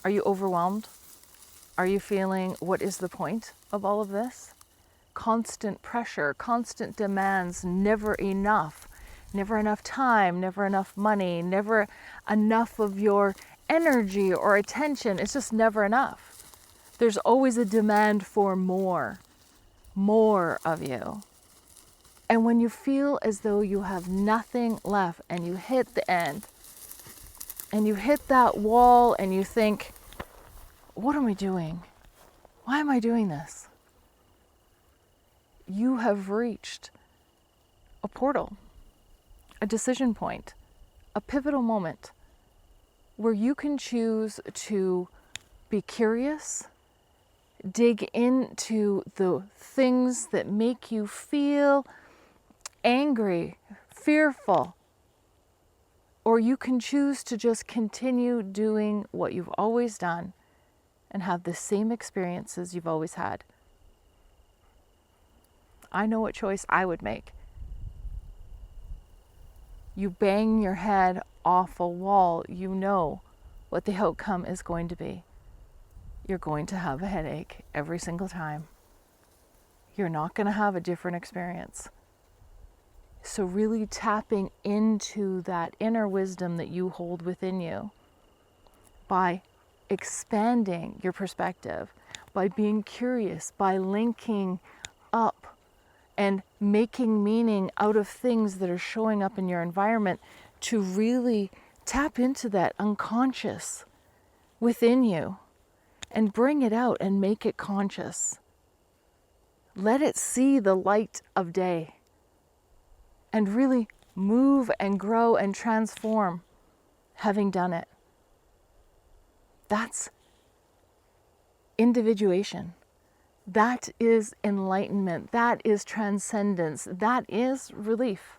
Are you overwhelmed? Are you feeling, what is the point of all of this? Constant pressure, constant demands, never enough time, never enough money, never enough of your energy or attention. It's just never enough. There's always a demand for more of you. And when you feel as though you have nothing left and you hit the end and you hit that wall and you think, what am I doing? Why am I doing this? You have reached a portal, a decision point, a pivotal moment where you can choose to be curious, dig into the things that make you feel angry, fearful, or you can choose to just continue doing what you've always done and have the same experiences you've always had. I know what choice I would make. You bang your head off a wall, you know what the outcome is going to be. You're going to have a headache every single time. You're not going to have a different experience. So really tapping into that inner wisdom that you hold within you by expanding your perspective, by being curious, by linking up and making meaning out of things that are showing up in your environment, to really tap into that unconscious within you and bring it out and make it conscious. Let it see the light of day and really move and grow and transform having done it. That's individuation. That is enlightenment. That is transcendence. That is relief.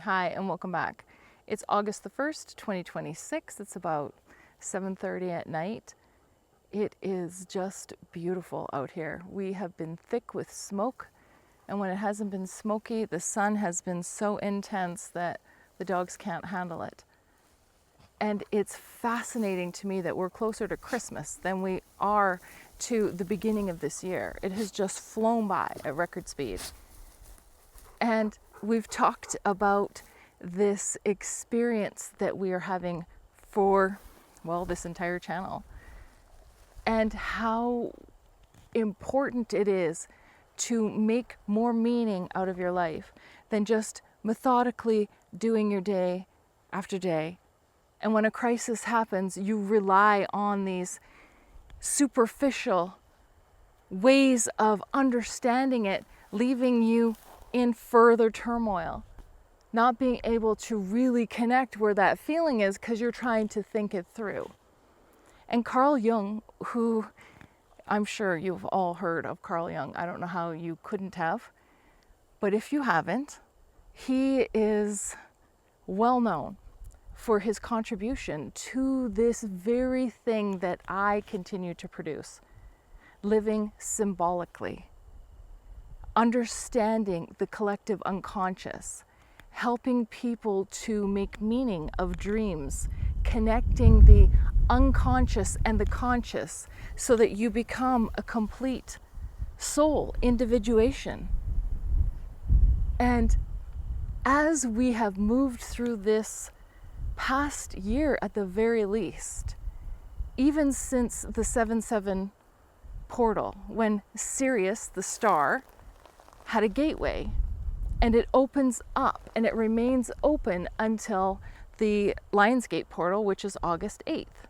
Hi, and welcome back. It's August the 1st, 2026. It's about 7:30 at night. It is just beautiful out here. We have been thick with smoke, and when it hasn't been smoky, the sun has been so intense that the dogs can't handle it. And it's fascinating to me that we're closer to Christmas than we are to the beginning of this year. It has just flown by at record speed. And we've talked about this experience that we are having for, well, this entire channel, and how important it is to make more meaning out of your life than just methodically doing your day after day. And when a crisis happens, you rely on these superficial ways of understanding it, leaving you in further turmoil, not being able to really connect where that feeling is because you're trying to think it through. And Carl Jung, who I'm sure you've all heard of Carl Jung, I don't know how you couldn't have, but if you haven't, he is well known for his contribution to this very thing that I continue to produce, living symbolically, understanding the collective unconscious, helping people to make meaning of dreams, connecting the unconscious and the conscious so that you become a complete soul individuation. And as we have moved through this past year at the very least, even since the 7/7 portal, when Sirius, the star, had a gateway, and it opens up and it remains open until the Lionsgate portal, which is August 8th.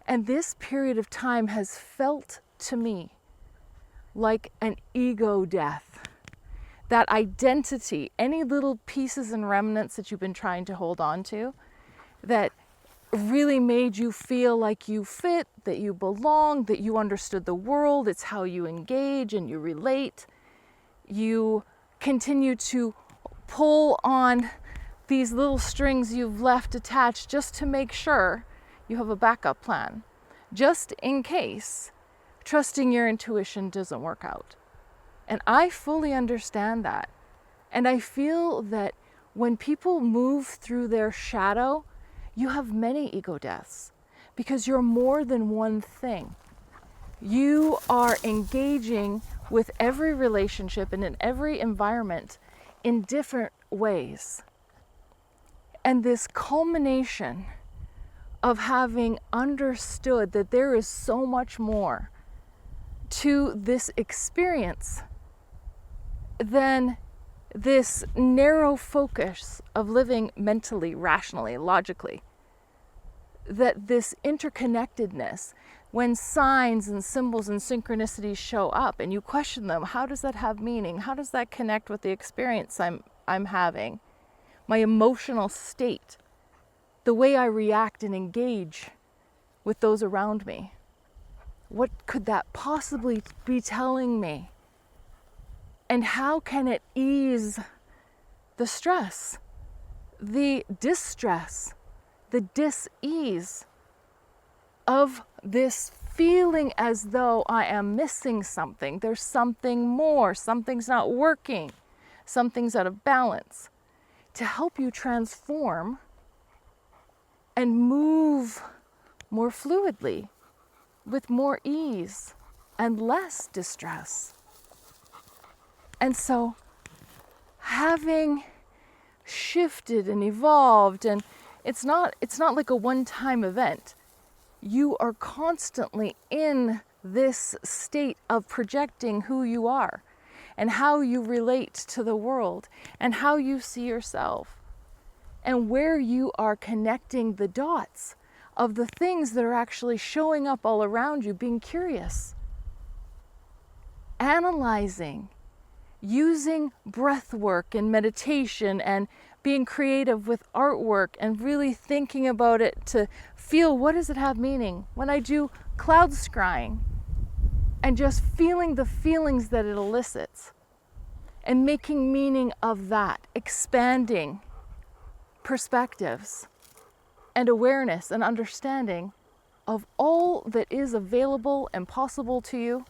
And this period of time has felt to me like an ego death. That identity, any little pieces and remnants that you've been trying to hold on to, that really made you feel like you fit, that you belong, that you understood the world, it's how you engage and you relate. You continue to pull on these little strings you've left attached just to make sure you have a backup plan, just in case trusting your intuition doesn't work out. And I fully understand that. And I feel that when people move through their shadow, you have many ego deaths because you're more than one thing. You are engaging with every relationship and in every environment in different ways. And this culmination of having understood that there is so much more to this experience than this narrow focus of living mentally, rationally, logically. That this interconnectedness, when signs and symbols and synchronicities show up and you question them, how does that have meaning? How does that connect with the experience I'm having? My emotional state, the way I react and engage with those around me. What could that possibly be telling me? And how can it ease the stress, the distress, the dis-ease of this feeling as though I am missing something? There's something more, something's not working, something's out of balance. To help you transform and move more fluidly, with more ease and less distress. And so, having shifted and evolved, and it's not like a one-time event. You are constantly in this state of projecting who you are and how you relate to the world and how you see yourself and where you are connecting the dots of the things that are actually showing up all around you, being curious, analyzing, using breath work and meditation and being creative with artwork and really thinking about it to feel, what does it have meaning? When I do cloud scrying and just feeling the feelings that it elicits and making meaning of that, expanding perspectives and awareness and understanding of all that is available and possible to you,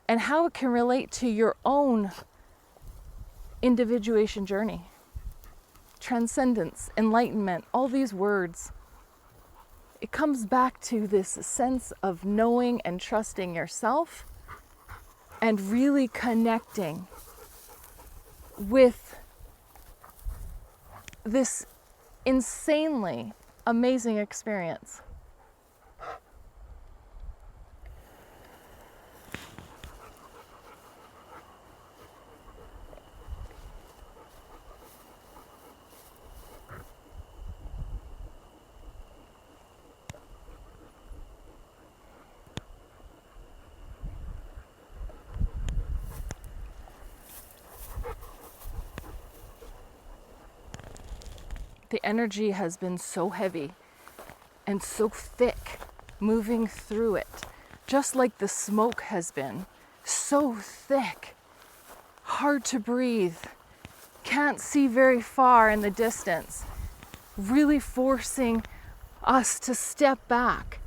and how it can relate to your own individuation journey. Transcendence, enlightenment, all these words. It comes back to this sense of knowing and trusting yourself and really connecting with this insanely amazing experience. The energy has been so heavy and so thick moving through it, just like the smoke has been so thick, hard to breathe, can't see very far in the distance, really forcing us to step back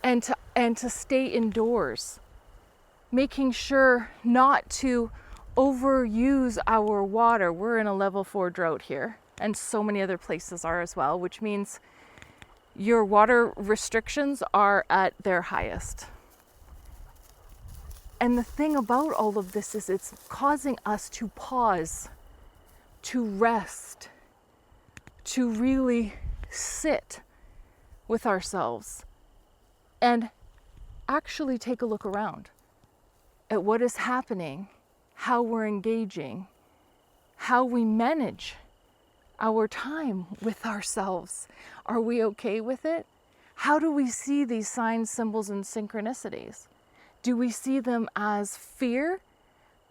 and to stay indoors, making sure not to overuse our water. We're in a level 4 drought here, and so many other places are as well, which means your water restrictions are at their highest. And the thing about all of this is it's causing us to pause, to rest, to really sit with ourselves and actually take a look around at what is happening, how we're engaging, how we manage our time with ourselves. Are we okay with it? How do we see these signs, symbols, and synchronicities? Do we see them as fear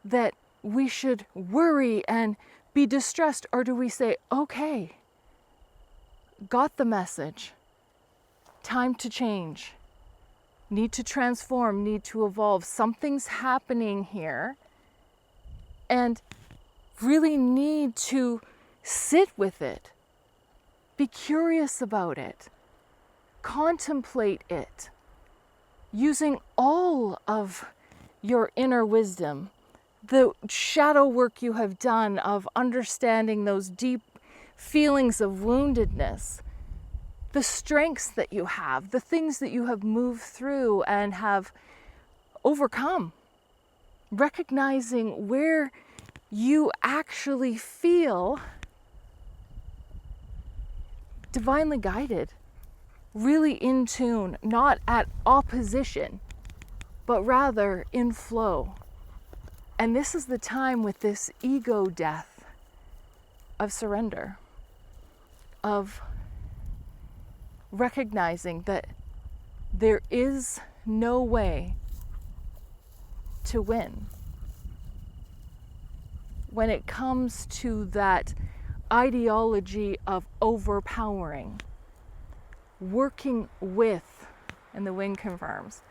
that we should worry and be distressed? Or do we say, okay, got the message, time to change, need to transform, need to evolve, something's happening here, and really need to sit with it, be curious about it, contemplate it, using all of your inner wisdom, the shadow work you have done of understanding those deep feelings of woundedness, the strengths that you have, the things that you have moved through and have overcome, recognizing where you actually feel divinely guided, really in tune, not at opposition, but rather in flow. And this is the time with this ego death of surrender, of recognizing that there is no way to win. When it comes to that ideology of overpowering, working with, and the wind confirms,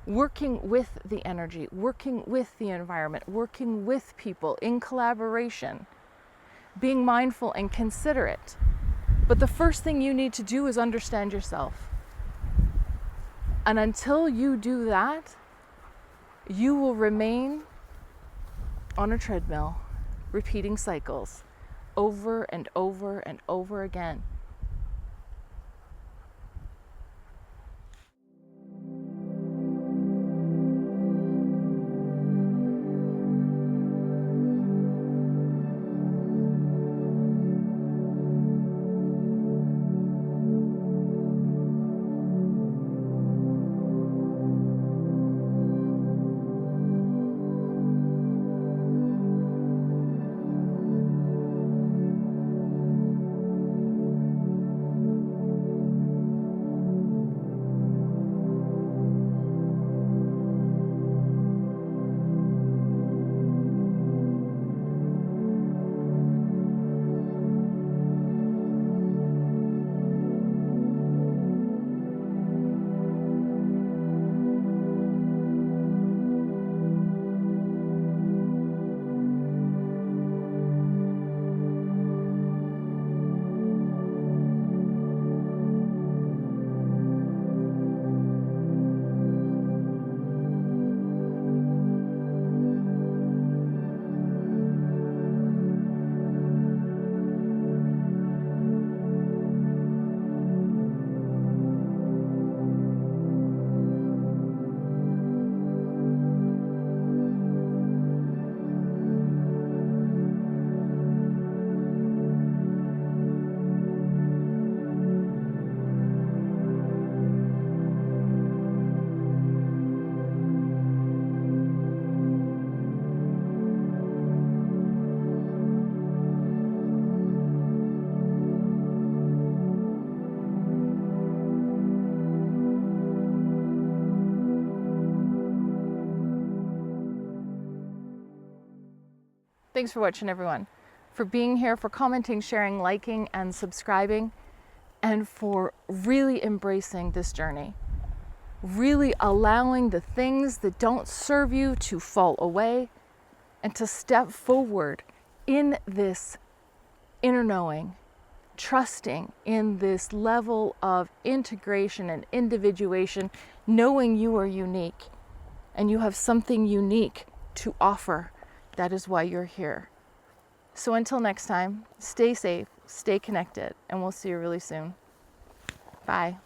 working with the energy, working with the environment, working with people in collaboration, being mindful and considerate. But the first thing you need to do is understand yourself. And until you do that, you will remain on a treadmill, repeating cycles over and over and over again. Thanks for watching, everyone, for being here, for commenting, sharing, liking, and subscribing, and for really embracing this journey. Really allowing the things that don't serve you to fall away and to step forward in this inner knowing, trusting in this level of integration and individuation, knowing you are unique and you have something unique to offer. That is why you're here. So until next time, stay safe, stay connected, and we'll see you really soon. Bye.